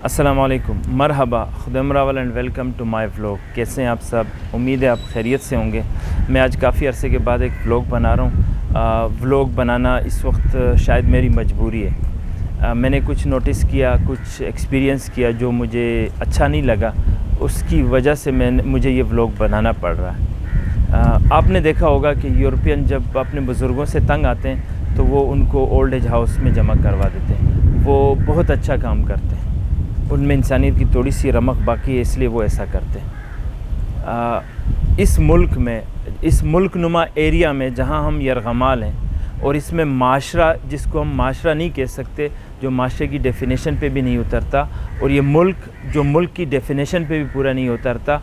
अस्सलाम वालेकुम, मरहबा, खुदमरावल and welcome to my vlog. कैसे हैं आप सब? उम्मीद है आप खैरियत से होंगे। मैं आज काफ़ी अरसे के बाद एक व्लॉग बना रहा हूँ। व्लॉग बनाना इस वक्त शायद मेरी मजबूरी है। मैंने कुछ नोटिस किया, कुछ एक्सपीरियंस किया जो मुझे अच्छा नहीं लगा, उसकी वजह से मुझे ये व्लॉग बनाना पड़ रहा है। आपने देखा होगा कि यूरोपियन जब अपने बुज़ुर्गों से तंग आते हैं तो वो उनको ओल्ड एज हाउस में जमा करवा देते हैं। वो बहुत अच्छा काम करते हैं, उनमें इंसानियत की थोड़ी सी रमक बाकी है, इसलिए वो ऐसा करते हैं। इस मुल्क में, इस मुल्क नुमा एरिया में जहाँ हम यरगमाल हैं, और इसमें माशरा, जिसको हम माशरा नहीं कह सकते, जो माशरे की डेफिनेशन पे भी नहीं उतरता, और ये मुल्क जो मुल्क की डेफिनेशन पे भी पूरा नहीं उतरता,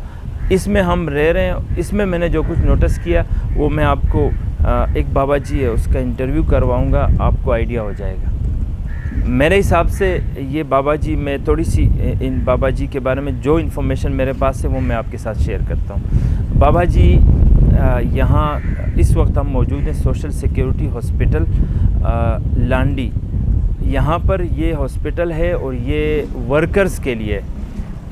इसमें हम रह रहे हैं। इसमें मैंने जो कुछ नोटिस किया वो मैं आपको एक बाबा जी है उसका इंटरव्यू करवाऊँगा, आपको आइडिया हो जाएगा। मेरे हिसाब से ये बाबा जी, मैं थोड़ी सी इन बाबा जी के बारे में जो इन्फॉर्मेशन मेरे पास है वो मैं आपके साथ शेयर करता हूँ। बाबा जी यहाँ इस वक्त हम मौजूद हैं सोशल सिक्योरिटी हॉस्पिटल लांडी। यहाँ पर ये हॉस्पिटल है और ये वर्कर्स के लिए।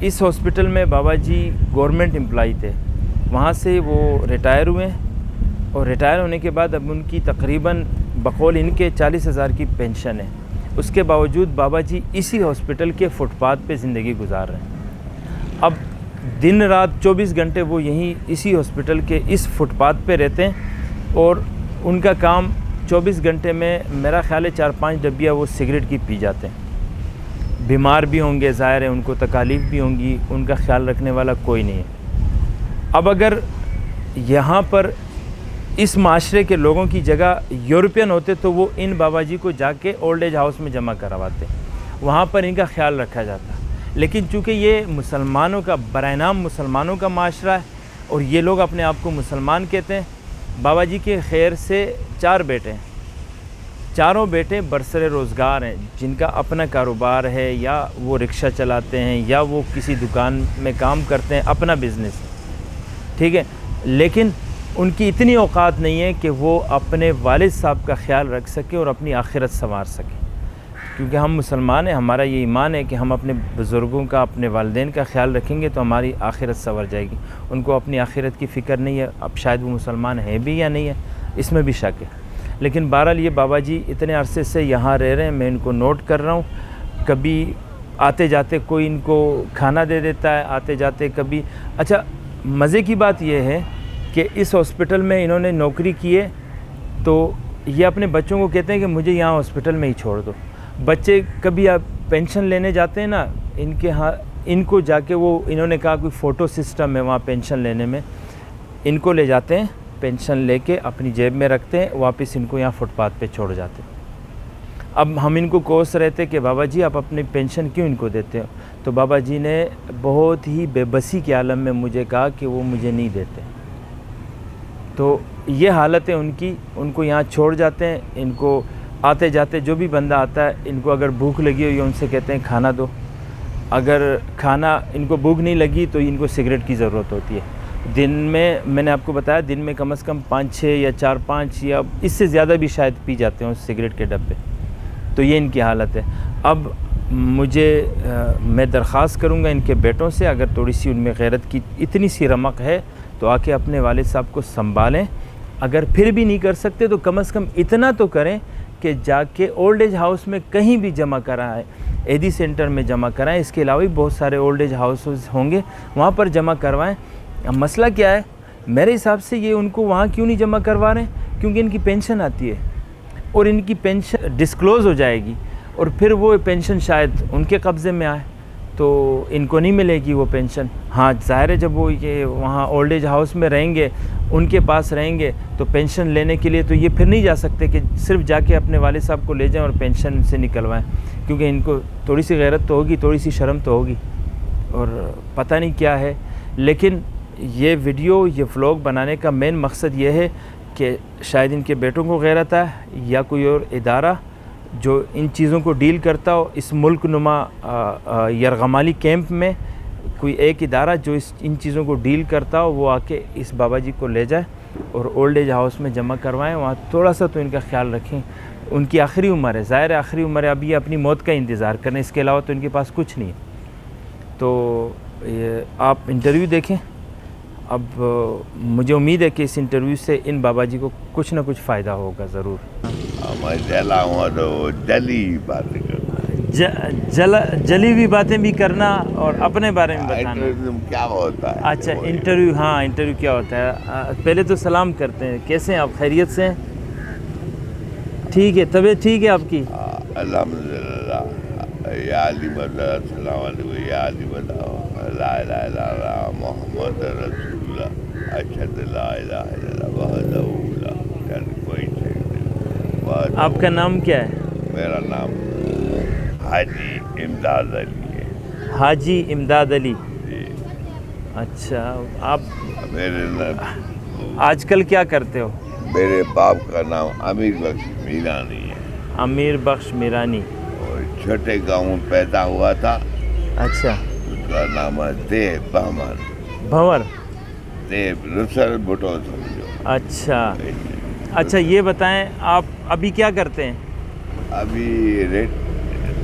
इस हॉस्पिटल में बाबा जी गवर्नमेंट एम्प्लॉई थे, वहाँ से वो रिटायर हुए हैं, और रिटायर होने के बाद अब उनकी तकरीबन बकौल इनके 40,000 की पेंशन है। उसके बावजूद बाबा जी इसी हॉस्पिटल के फुटपाथ पे ज़िंदगी गुजार रहे हैं। अब दिन रात 24 घंटे वो यहीं इसी हॉस्पिटल के इस फुटपाथ पे रहते हैं, और उनका काम 24 घंटे में मेरा ख़्याल है 4-5 डब्बियाँ वो सिगरेट की पी जाते हैं। बीमार भी होंगे, ज़ाहिर है उनको तकालीफ भी होंगी, उनका ख्याल रखने वाला कोई नहीं है। अब अगर यहाँ पर इस माशरे के लोगों की जगह यूरोपियन होते तो वो इन बाबा जी को जाके ओल्ड एज हाउस में जमा करवाते, वहाँ पर इनका ख्याल रखा जाता। लेकिन चूँकि ये मुसलमानों का बरानाम मुसलमानों का माशरा है और ये लोग अपने आप को मुसलमान कहते हैं। बाबा जी के खैर से 4 बेटे हैं, चारों बेटे बरसरे रोज़गार हैं, जिनका अपना कारोबार है, या वो रिक्शा चलाते हैं, या वो किसी दुकान में काम करते हैं, अपना बिज़नेस है, ठीक है। लेकिन उनकी इतनी औकात नहीं है कि वो अपने वालिद साहब का ख्याल रख सके और अपनी आखिरत संवार सके। क्योंकि हम मुसलमान हैं, हमारा ये ईमान है कि हम अपने बुज़ुर्गों का, अपने वालिदैन का ख्याल रखेंगे तो हमारी आखिरत संवर जाएगी। उनको अपनी आखिरत की फ़िक्र नहीं है। अब शायद वो मुसलमान है भी या नहीं है, इसमें भी शक है। लेकिन बहरहाल ये बाबा जी इतने अरसे से यहाँ रह रहे हैं, मैं इनको नोट कर रहा हूँ। कभी आते जाते कोई इनको खाना दे देता है, आते जाते कभी। अच्छा, मज़े की बात यह है कि इस हॉस्पिटल में इन्होंने नौकरी की है, तो ये अपने बच्चों को कहते हैं कि मुझे यहाँ हॉस्पिटल में ही छोड़ दो। बच्चे कभी आप पेंशन लेने जाते हैं ना, इनके यहाँ इनको जाके वो, इन्होंने कहा कोई फ़ोटो सिस्टम है वहाँ पेंशन लेने में, इनको ले जाते हैं, पेंशन लेके अपनी जेब में रखते हैं, वापस इनको यहाँ फुटपाथ पे छोड़ जाते हैं। अब हम इनको कोस रहे थे कि बाबा जी आप अपनी पेंशन क्यों इनको देते हो, तो बाबा जी ने बहुत ही बेबसी के आलम में मुझे कहा कि वो मुझे नहीं देते। तो ये हालत है उनकी, उनको यहाँ छोड़ जाते हैं। इनको आते जाते जो भी बंदा आता है, इनको अगर भूख लगी हुई है उनसे कहते हैं खाना दो। अगर खाना इनको भूख नहीं लगी तो इनको सिगरेट की ज़रूरत होती है। दिन में, मैंने आपको बताया, दिन में कम से कम 5-6 या 4-5 या इससे ज़्यादा भी शायद पी जाते हैं उस सिगरेट के डब्बे। तो ये इनकी हालत है। अब मैं दरख्वास्त करूँगा इनके बेटों से, अगर थोड़ी सी उनमें गैरत की इतनी सी रमक है तो आके अपने वालिद साहब को संभालें। अगर फिर भी नहीं कर सकते तो कम से कम इतना तो करें कि जाके ओल्ड एज हाउस में कहीं भी जमा कराएं, एडी सेंटर में जमा कराएं। इसके अलावा भी बहुत सारे ओल्ड एज हाउसेस होंगे, वहाँ पर जमा करवाएं। अब मसला क्या है, मेरे हिसाब से ये उनको वहाँ क्यों नहीं जमा करवा रहे हैं, क्योंकि इनकी पेंशन आती है और इनकी पेंशन डिस्क्लोज़ हो जाएगी, और फिर वो पेंशन शायद उनके कब्ज़े में आए तो इनको नहीं मिलेगी वो पेंशन। हाँ, ज़ाहिर है जब वो ये वहाँ ओल्ड एज हाउस में रहेंगे, उनके पास रहेंगे, तो पेंशन लेने के लिए तो ये फिर नहीं जा सकते कि सिर्फ जाके अपने वालिद साहब को ले जाएं और पेंशन से निकलवाएं, क्योंकि इनको थोड़ी सी गैरत तो होगी, थोड़ी सी शर्म तो होगी, और पता नहीं क्या है। लेकिन ये वीडियो, ये व्लॉग बनाने का मेन मकसद ये है कि शायद इनके बेटों को गैरत है, या कोई और इदारा जो इन चीज़ों को डील करता हो, इस मुल्क नुमा यरगमाली कैंप में कोई एक इदारा जो इन चीज़ों को डील करता हो, वो आके इस बाबा जी को ले जाए और ओल्ड एज हाउस में जमा करवाएं। वहाँ थोड़ा सा तो इनका ख्याल रखें। उनकी आखिरी उम्र है, ज़ाहिर है आखिरी उम्र है, अभी अपनी मौत का इंतज़ार करें, इसके अलावा तो इनके पास कुछ नहीं है। तो ये आप इंटरव्यू देखें। अब मुझे उम्मीद है कि इस इंटरव्यू से इन बाबा जी को कुछ ना कुछ फ़ायदा होगा ज़रूर। मैं जला हुआ तो जली बात कर जली हुई बातें भी करना और अपने बारे में बताना। इंटरव्यू क्या होता है? अच्छा, इंटरव्यू, हाँ इंटरव्यू क्या होता है। पहले तो सलाम करते हैं, कैसे हैं आप, खैरियत से हैं? ठीक है, तबीयत ठीक है आपकी? अल्हम्दुलिल्लाह। या अली मदद अस्सलाम वालेकुम, या अली मदद ला इलाहा इल्लल्लाह मुहम्मद रसूलुल्लाह अशहदु ला इलाहा इल्लल्लाह वहदहू ला शरीका लहू। आपका नाम क्या है? मेरा नाम हाजी इमदाद अली है। हाजी इमदाद अली। जी। अच्छा, आप मेरे आजकल क्या करते हो? मेरे बाप का नाम अमीर बख्श मीरानी है। अमीर बख्श मीरानी। और छोटे गांव में पैदा हुआ था। अच्छा। उसका नाम है देव बहमन। भंवर? देव रुसल भुटो समझो। अच्छा। अच्छा, ये बताएं आप अभी क्या करते हैं? अभी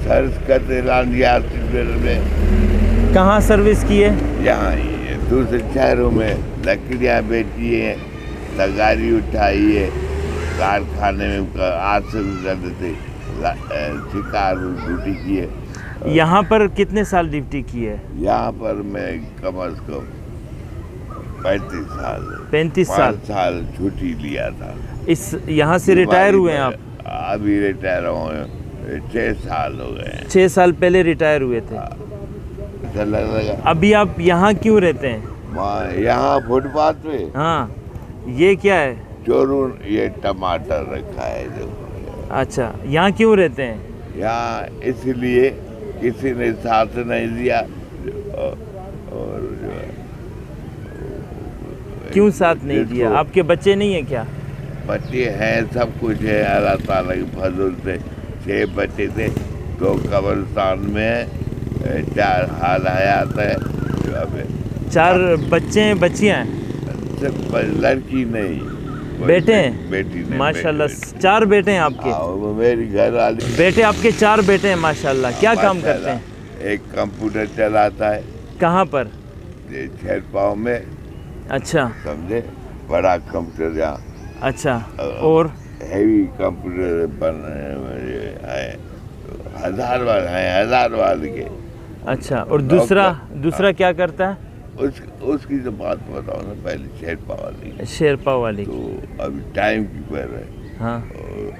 सर्च करते लांडिया में। कहाँ सर्विस की है? यहाँ ही है, दूसरे शहरों में लकड़ियाँ बेची है, तगारी उठाई है, कारखाने में आज से करते थे, शिकार ड्यूटी की है। यहाँ पर कितने साल ड्यूटी की है? यहाँ पर मैं कम अज कम 35 साल 35 साल 5 साल छुट्टी लिया था। इस यहाँ से रिटायर हुए हैं आप? अभी रिटायर हुए 6 साल हो गए हैं। 6 साल पहले रिटायर हुए थे। अच्छा लगा। अभी आप यहाँ क्यों रहते हैं? यहाँ फुटपाथ पे। हाँ, ये क्या है? चोरून ये टमाटर रखा है जो। अच्छा, यहाँ क्यों रहते हैं? यहाँ इसलिए किसी ने साथ नहीं दिया। और क्यों साथ नहीं दिया? आपके बच्चे नहीं है क्या? बच्चे हैं, सब कुछ है, अल्लाह ताला के फजल से 6 बच्चे थे। 2 कब्रिस्तान में है, 4 हाल हयात है। 4 बच्चे हैं, बच्चियाँ हैं? सिर्फ लड़की नहीं, बेटे हैं? बेटी नहीं। माशाल्लाह, 4 बेटे हैं आपके? वो मेरी घर वाली। बेटे आपके 4 बेटे हैं माशाल्लाह। क्या काम करते हैं? एक कंप्यूटर चलाता है। कहाँ पर? शेरपाव में। अच्छा। समझे, बड़ा कंप्यूटर यहाँ। अच्छा, और हैवी कंप्यूटर बन है, 1000 वाले हैं, 1000 वाले के। अच्छा, और दूसरा क्या करता है? उसकी तो बात बताओ ना, पहले शेरपा वाली। शेरपा वाली तो अभी टाइम कीपर है। हाँ।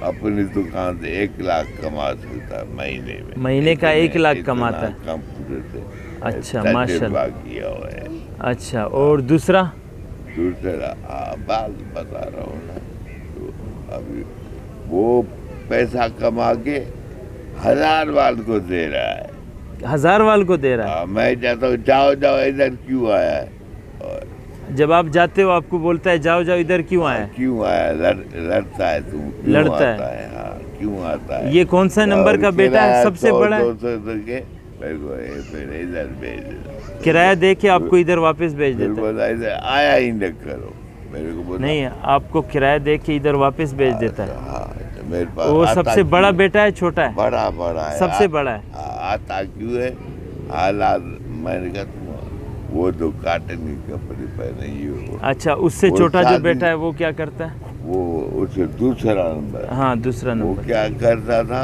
अपनी दुकान से 1 लाख कमा सकता है महीने में। महीने का 1 लाख कमाता है कंप्यूटर से। अच्छा, माशाल्लाह। किया हुआ है। अच्छा, और दूसरा बात बता रहा हूँ ना। तो अभी वो पैसा कमा के 1000 वाल को दे रहा है। 1000 वाल को दे रहा है? मैं चाहता हूँ जाओ जाओ इधर क्यों आया है। और जब आप जाते हो आपको बोलता है जाओ जाओ इधर क्यों आया? क्यों आया? लड़ता है तुम? लड़ता है? हाँ, क्यों आता है? ये कौन सा नंबर का बेटा है सबसे बड़ा? इधर भेज, किराया दे के आपको इधर वापस भेज देता है? आया ही न करो मेरे को। नहीं, आपको किराया दे के इधर वापस भेज देता है। हाँ, मेरे पास वो सबसे बड़ा बेटा है, छोटा है? बड़ा है। सबसे बड़ा है। आता क्यों है? हालात मैंने कहा वो तो काटन के कपड़े पहने ही। अच्छा, उससे छोटा जो बेटा है वो क्या करता है? वो उससे दूसरा नंबर। हाँ, दूसरा नंबर। वो क्या करता था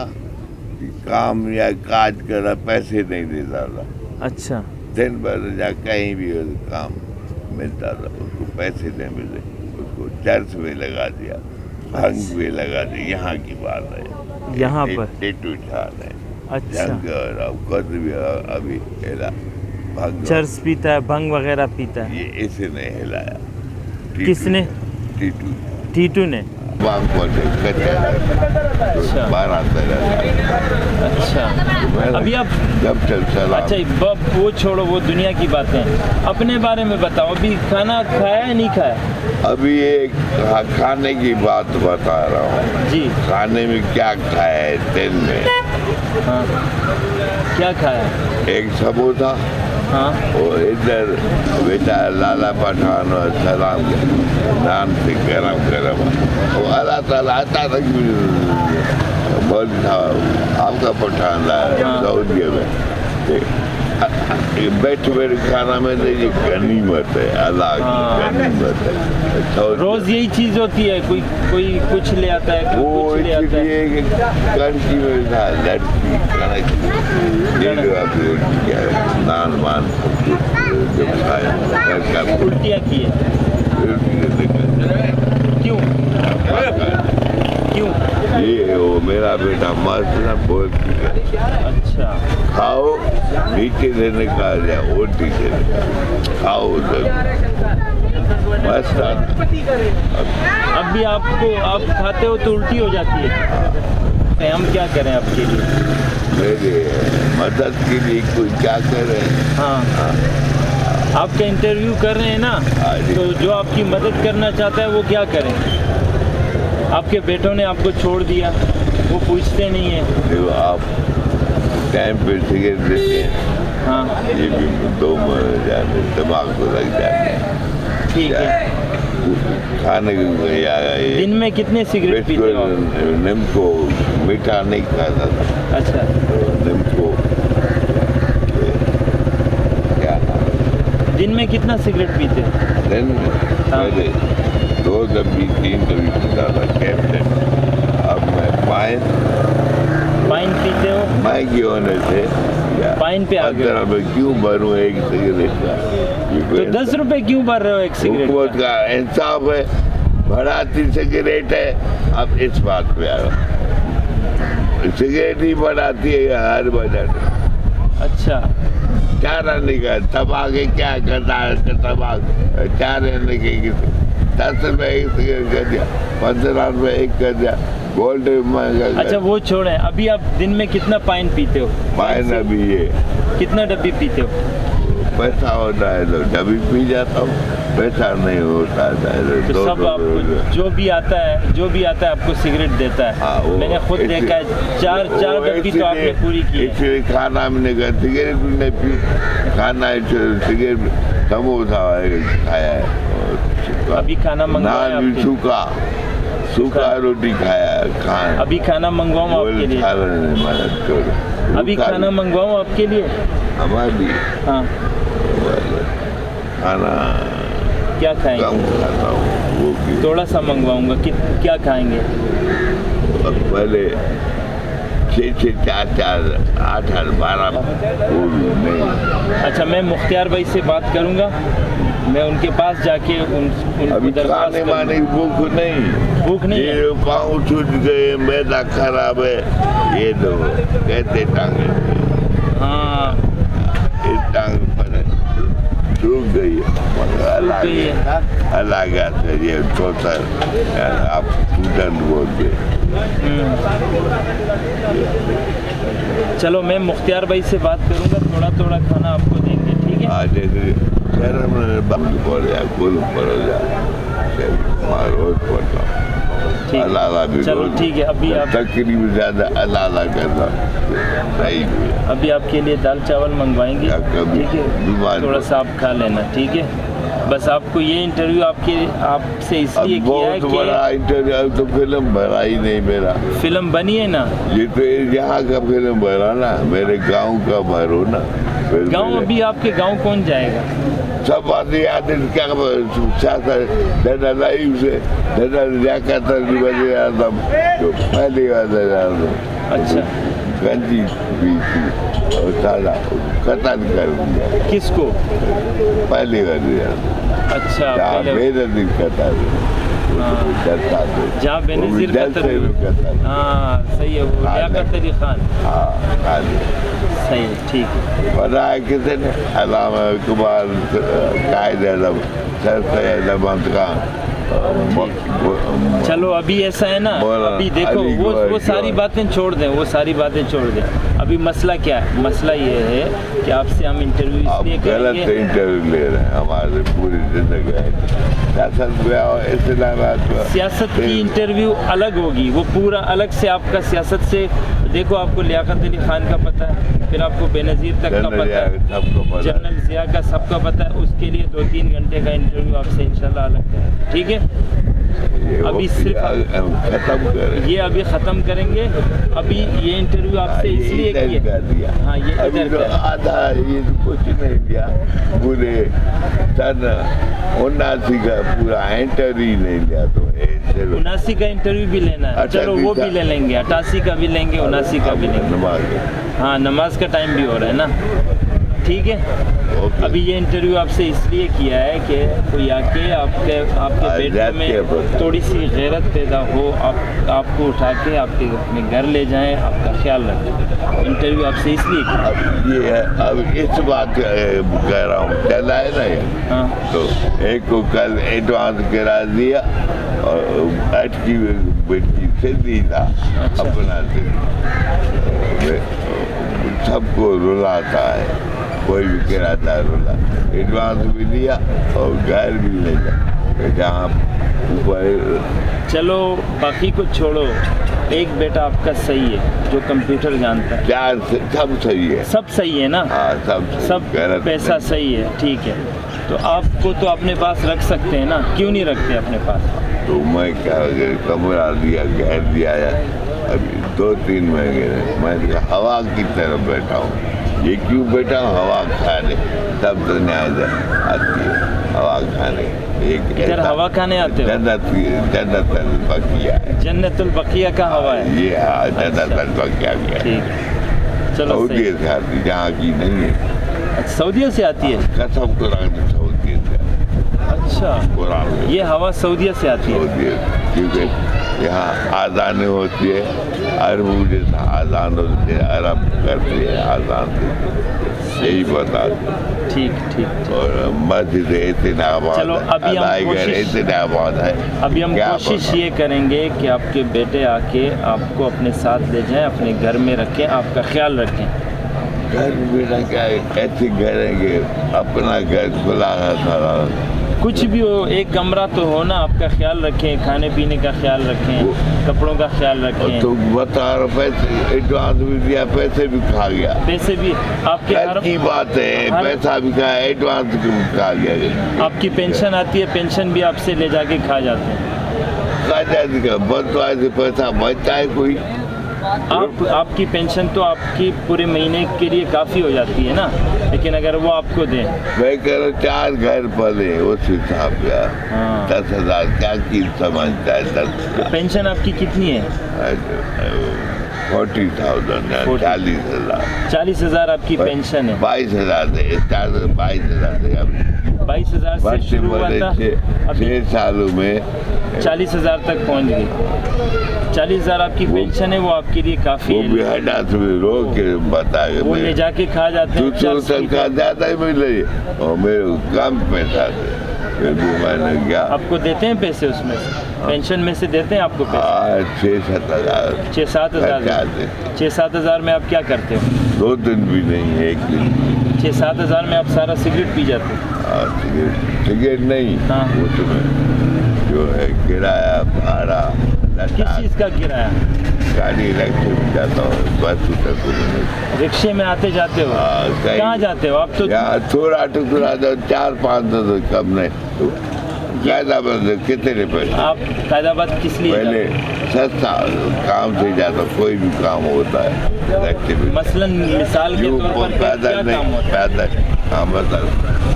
कि काम या काज कर पैसे नहीं देता था। अच्छा। दिन भर जा कहीं भी काम मिलता था, उसको पैसे नहीं मिले, उसको चर्च में लगा दिया, भंग में लगा दिया। यहाँ की बात है, यहाँ पर टेटू छान है। अच्छा। अभी हिला भंग, चर्च पीता है, भंग वगैरह पीता है? ये इसे नहीं हिलाया। किसने? टीटू। टीटू ने? भांग को अच्छा। 12-13। अच्छा, अभी आप जब चल अच्छा वो छोड़ो, वो दुनिया की बातें, अपने बारे में बताओ। अभी खाना खाया है नहीं खाया? अभी एक खाने की बात बता रहा हूँ जी। खाने में क्या खाया है दिन में? हाँ, क्या खाया? एक समोसा। हाँ। और इधर बेटा लाला पठान और सलाम नान से गरम वो अल्लाह ताला आता था बोल था आपका पठान लाया सऊदी में। बैठ बैठ खाना में तो ये गनीमत है, अल्लाह की गनीमत है। रोज यही चीज होती है, कोई कोई कुछ ले आता है, कोई वो कुछ ले आता है। इसलिए कंची में था लड़की कनक नान मान जब खाया उल्टियाँ की है, क्यों क्यों? ये वो मेरा बेटा मस्त ना बोलती है, अच्छा खाओ नीचे से निकाल जाए उल्टी से खाओ उधर मस्त आता। अब भी आपको आप खाते हो तो उल्टी हो जाती है, तो हम क्या करें आपके लिए? मेरे मदद के लिए कोई क्या करे। हाँ आपका इंटरव्यू कर रहे हैं ना, तो जो आपकी मदद करना चाहता है वो क्या करें? आपके बेटों ने आपको छोड़ दिया, वो पूछते नहीं है। देखो आप टाइम पे सिगरेट देते हैं, हाँ ये भी दो जाने दिमाग को लग जाते हैं। ठीक है। खाने को दिन में कितने सिगरेट पीते हो आप? निम्को मीठा नहीं खाता था, अच्छा निम्को क्या दिन में कितना सिगरेट पीते हो? दिन में पहले 2 डब्बी 3 डब्बी पीता था कैप्टन। अब मैं पाइन पीते हो? महंगी होने से पाइन पे आ गए। 15 रुपये क्यों भरूं एक सिगरेट का? तो 10 रुपए क्यों भर रहे हो एक सिगरेट हुकूमत का इंसाफ है, बढ़ाती सिगरेट है। अब इस बात पे आ रहा, सिगरेट ही बढ़ाती है हर बजट। अच्छा क्या रहने का तबाके क्या करता है, तबाक क्या रहने के 10 रुपए एक सिगरेट कर दिया, 15 रुपए एक कर दिया, गोल्ड महंगा। अच्छा वो छोड़ें, अभी आप दिन में कितना पाइन पीते हो? पाइन अभी ये कितना डब्बी पीते हो? पैसा होता है तो डब्बी पी जाता हूँ, पैसा नहीं होता है तो सब आपको जो भी आता है आपको सिगरेट देता है। हाँ, मैंने खुद देखा है, चार डब्बी तो आपने पूरी की है। इसलिए खाना मैंने कहा सिगरेट भी नहीं पी, खाना सिगरेट समोसा खाया है, अभी खाना मंगवाया नान भी सूखा रोटी खाया खाना। अभी खाना मंगवाऊँ आपके लिए? अभी खाना मंगवाऊँ आपके लिए? हमारी हाँ खाना क्या खाएंगे? कम खाता हूँ वो भी। थोड़ा सा मंगवाऊंगा, क्या खाएंगे? पहले 6 4 8 12 वो भी नहीं। अच्छा मैं मुख्तियार भाई से बात करूंगा, मैं उनके पास जाके अभी खाने माने की भूख नहीं है। ये पाँव छूट गए, मैदा खराब है, ये दो कहते टांगे। हाँ इस टांग पर सूख गई है, अलग है ये छोटा आप स्टूडेंट बोलते। चलो मैं मुख्तियार भाई से बात करूंगा, थोड़ा खाना आपको देंगे, ठीक है? आज शहर में बंद पड़ जाए, कुल पड़ जाए, रोज पड़ता अलाला भी। चलो ठीक है, अभी आप तकरीब ज्यादा अलाला करना सही है। अभी आपके लिए दाल चावल मंगवाएंगे, ठीक है? थोड़ा सा आप खा लेना, ठीक है? बस आपको ये इंटरव्यू आपसे इसलिए किया है कि बहुत बड़ा इंटरव्यू, तो फिल्म बना ही नहीं मेरा। फिल्म बनी है ना? ये तो यहाँ का फिल्म बना ना, मेरे गांव का भरो ना। गांव अभी आपके गांव कौन जाएगा? सब बातें याद है क्या दादा लाइव से दादा लियाकत अली वज़ीर आज़म जो पहली वज़ीर आज़म। अच्छा गंजी भी थी और साला कतल कर दिया। किसको? पहली वज़ीर आज़म। अच्छा बेनज़ीर कतल, जहाँ बेनज़ीर कतल, हाँ सही है, वो लियाकत अली खान। हाँ सही है, ठीक है। बनाया किसी ने? अल्लामा इक़बाल, कायद आज़म, सर सैयद अहमद खान। चलो अभी ऐसा है ना, अभी देखो वो सारी बातें छोड़ दें, अभी मसला क्या है? मसला ये है कि आपसे हम इंटरव्यू इसलिए करेंगे। गलत इंटरव्यू ले रहे हैं, हमारे पूरी जिंदगी सियासत की इंटरव्यू अलग होगी, वो पूरा अलग से आपका सियासत से देखो आपको लियाकत अली खान का पता है, फिर आपको बेनज़ीर तक का पता है, जनरल ज़िया का सबका पता है। उसके लिए 2-3 घंटे का इंटरव्यू आपसे इंशाल्लाह लगता है, ठीक है। अभी सिर्फ खत्म करें, ये अभी ख़त्म करेंगे। अभी ये इंटरव्यू आपसे इसलिए किया, हाँ ये अभी इधर तो का आधा ये तो कुछ नहीं दिया, पूरे सन 79 का पूरा इंटरव्यू नहीं लिया। तो 79 का इंटरव्यू भी लेना है, चलो वो भी ले लेंगे, 88 का भी लेंगे, 79 का भी लेंगे। हाँ नमाज का टाइम भी हो रहा है ना, ठीक है। अभी ये इंटरव्यू आपसे इसलिए किया है कि कोई आके आपके बेटे में थोड़ी सी गैरत पैदा हो, आपको उठा के आपके अपने घर ले जाएं, आपका ख्याल रखें। इंटरव्यू आपसे इसलिए किया। अब ये है, अब इस बात कह रहा हूँ, चला है ना ये। हाँ तो एक को कल एडवांस करा दिया और अटकी बेटी से दी था। अच्छा। अपना से सबको रुलाता है, कोई भी कराता है रुला। एडवांस भी दिया और घर भी ले जा जहाँ ऊपर। चलो बाकी को छोड़ो, एक बेटा आपका सही है जो कंप्यूटर जानता है, चार सब सही है, सब सही है ना। हाँ सब पैसा सही है, ठीक है। तो आपको तो अपने पास रख सकते हैं ना, क्यों नहीं रखते अपने पास? तो मैं क्या कमरा दिया, घर दिया है, अभी 2-3 महीने मैं हवा की तरफ बैठा हूँ। ये क्यों बैठा हूँ? हवा खाने, तब तो न्याय आती है हवा खाने। एक इधर हवा खाने आते हो? जन्नतुल बकिया है, जन्नतुल बकिया का हवा है ये। हाँ जन्नतुल बकिया भी है, ठीक है। चलो सऊदी से आती, जहाँ की नहीं है। अच्छा सऊदीया से आती है? कसम कुरान सऊदी से। अच्छा कुरान में ये हवा सऊदीया से आती है? सऊदी, क्योंकि यहाँ आज़ान होती है, अरब जैसा आज़ान होती है, अरब करते हैं आज़ान, यही बता। ठीक ठीक। और मस्जिद इतनाबाद, चलो अभी इतनाबाद है। अभी हम कोशिश ये करेंगे कि आपके बेटे आके आपको अपने साथ ले जाएं, अपने घर में रखें, आपका ख्याल रखें। घर में ना क्या ऐसे घर है कि अपना घर खुला था, कुछ भी हो, एक कमरा तो हो ना, आपका ख्याल रखें, खाने पीने का ख्याल रखें, कपड़ों का ख्याल रखें। तो बता रहा, पैसे एडवांस भी दिया, पैसे भी खा गया। पैसे भी आपके घर की बात है, पैसा भी खा, एडवांस भी खा गया। आपकी पेंशन आती है, पेंशन भी आपसे ले जाके खा जाते हैं। खा जाते, बदवा से पैसा बचता है कोई? आपकी पेंशन तो आपकी पूरे महीने के लिए काफ़ी हो जाती है ना, लेकिन अगर वो आपको दें। मैं कह रहा 4 घर पले उस हिसाब का। हाँ। 10,000 क्या की समझता है? 10 पेंशन आपकी कितनी है? 40,000 40,000। 40,000 आपकी पेंशन है? 22,000 है, 22,000 है। 22,000 से शुरू हुआ था, अभी 6 सालों में 40,000 तक पहुंच गई। 40,000 आपकी पेंशन है, वो आपके लिए काफ़ी वो है। भी हटा तुम्हें रोक के बताएगा, वो ले जाके खा जाते हैं। 200 का ज़्यादा ही मिले और मेरे कम पैसा थे, फिर भी मैंने क्या। आपको देते हैं पैसे उसमें से? पेंशन में से देते हैं आपको पैसे? 6-7 हज़ार। 6-7 हज़ार। 6-7 हज़ार में आप क्या करते हो? 2 दिन भी नहीं, 1 दिन। 6-7 हज़ार में आप सारा सिगरेट पी जाते हो? सिगरेट नहीं, हाँ। उसमें जो है किराया भाड़ा। किस चीज़ का किराया? गाड़ी रख के जाता हूँ, बस तक रिक्शे में आते जाते हो? कहाँ जाते हो आप? तो थोड़ा टुकड़ा 4-5 तो कम नहीं। कायदाबाद कितने पैसे? आप कायदाबाद किस लिए? पहले सस्ता काम से जाता, कोई भी काम होता है। मसलन मिसाल के तौर पर क्या काम होता है?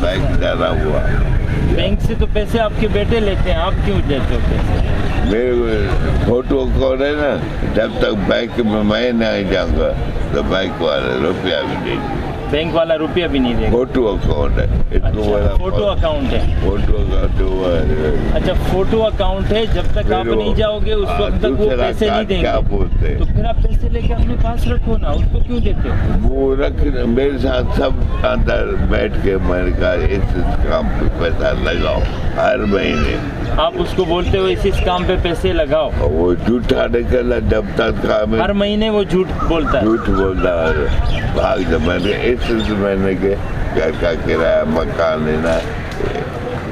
बैंक जाना हुआ। बैंक से तो पैसे आपके बेटे लेते हैं, आप क्यों देते हो पैसे? मेरे फोटो कौन है ना, जब तक बैंक में मैं नहीं जाऊँगा तो बैंक वाले रुपया भी नहीं देंगे। बैंक वाला रुपया भी नहीं देगा? फोटो अकाउंट है। अच्छा, फोटो अकाउंट है। Photo account. अच्छा फोटो अकाउंट है, जब तक आप नहीं जाओगे उस वक्त तक वो पैसे नहीं देंगे। क्या बोलते हैं? तो फिर आप पैसे लेके अपने पास रखो ना, उसको क्यों देते हो? वो रख, मेरे साथ सब अंदर बैठ के मैंने कहा इस काम पे पैसा लगाओ हर महीने। आप उसको बोलते हो इस काम पे पैसे लगाओ, और वो झूठा निकला जब तक काम। हर महीने वो झूठ बोलता है। झूठ बोलता है, भाग जा। मैंने इस महीने के घर का किराया मकान लेना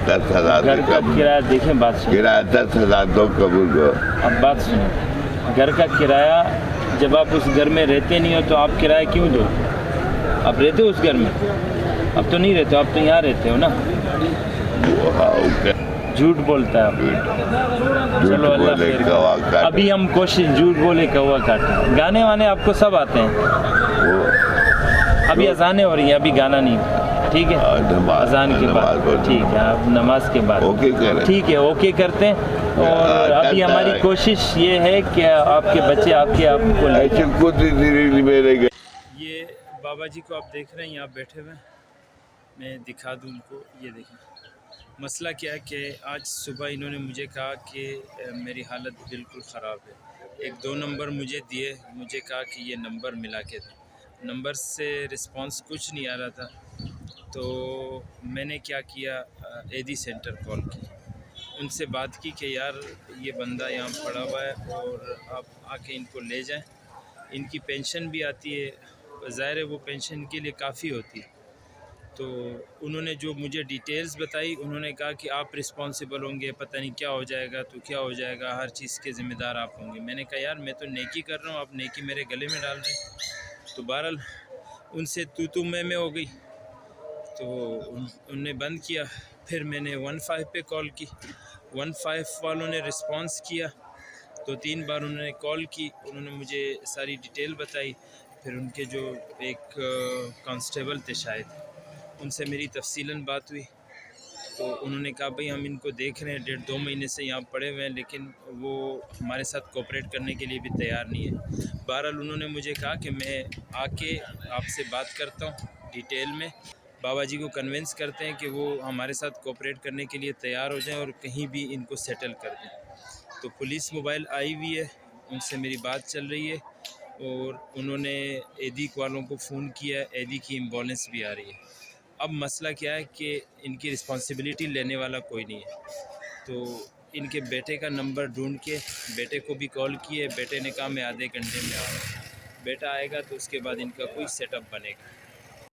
10,000 घर का किराया। देखें बात सुनिए, किराया 10,000 दो कबूल को। अब बात सुनिए, घर का किराया जब आप उस घर में रहते नहीं हो तो आप किराया क्यों दो? आप रहते हो उस घर में? अब तो नहीं रहते हो, आप तो यहाँ रहते हो ना। झूठ बोलता है आप। चलो अल्लाह खैर। अभी हम कोशिश झूठ बोले कौवा काटे। गाने वाने आपको सब आते हैं? अभी अजानें हो रही हैं, अभी गाना नहीं, ठीक है? अजान के बाद ठीक है, आप नमाज के बाद ठीक है, ओके करते हैं। और अभी हमारी कोशिश ये है कि आपके बच्चे आपको ये बाबा जी को आप देख रहे हैं यहाँ बैठे हुए, मैं दिखा दूँ उनको। ये देखें, मसला क्या है कि आज सुबह इन्होंने मुझे कहा कि मेरी हालत बिल्कुल ख़राब है। 1-2 नंबर मुझे दिए, मुझे कहा कि ये नंबर मिला के दें। नंबर से रिस्पांस कुछ नहीं आ रहा था, तो मैंने क्या किया, एडी सेंटर कॉल की, उनसे बात की कि यार ये बंदा यहाँ पड़ा हुआ है और आप आके इनको ले जाएं। इनकी पेंशन भी आती है, ज़ाहिर है वो पेंशन के लिए काफ़ी होती है। तो उन्होंने जो मुझे डिटेल्स बताई, उन्होंने कहा कि आप रिस्पॉन्सिबल होंगे, पता नहीं क्या हो जाएगा तो क्या हो जाएगा, हर चीज़ के ज़िम्मेदार आप होंगे। मैंने कहा यार मैं तो नेकी कर रहा हूँ, आप नेकी मेरे गले में डाल रहे हैं। तो बहरहाल उनसे तू मैं हो गई, तो उनने बंद किया। फिर मैंने 15 पे कॉल की, 15 वालों ने रिस्पांस किया। 2-3 बार उन्होंने कॉल की, उन्होंने मुझे सारी डिटेल बताई। फिर उनके जो एक कांस्टेबल थे शायद, उनसे मेरी तफसीलन बात हुई, तो उन्होंने कहा भाई हम इनको देख रहे हैं, 1.5-2 महीने से यहाँ पड़े हुए हैं, लेकिन वो हमारे साथ कोऑपरेट करने के लिए भी तैयार नहीं है। बहरहाल उन्होंने मुझे कहा कि मैं आके आपसे बात करता हूँ डिटेल में, बाबा जी को कन्विंस करते हैं कि वो हमारे साथ कोऑपरेट करने के लिए तैयार हो जाएं और कहीं भी इनको सेटल कर दें। तो पुलिस मोबाइल आई हुई है, उनसे मेरी बात चल रही है और उन्होंने एदी वालों को फ़ोन किया है, एदी की एम्बुलेंस भी आ रही है। अब मसला क्या है कि इनकी रिस्पॉन्सिबिलिटी लेने वाला कोई नहीं है, तो इनके बेटे का नंबर ढूंढ के बेटे को भी कॉल किए। बेटे ने कहा मैं आधे घंटे में आ रहा हूँ। बेटा आएगा तो उसके बाद इनका कोई सेटअप बनेगा।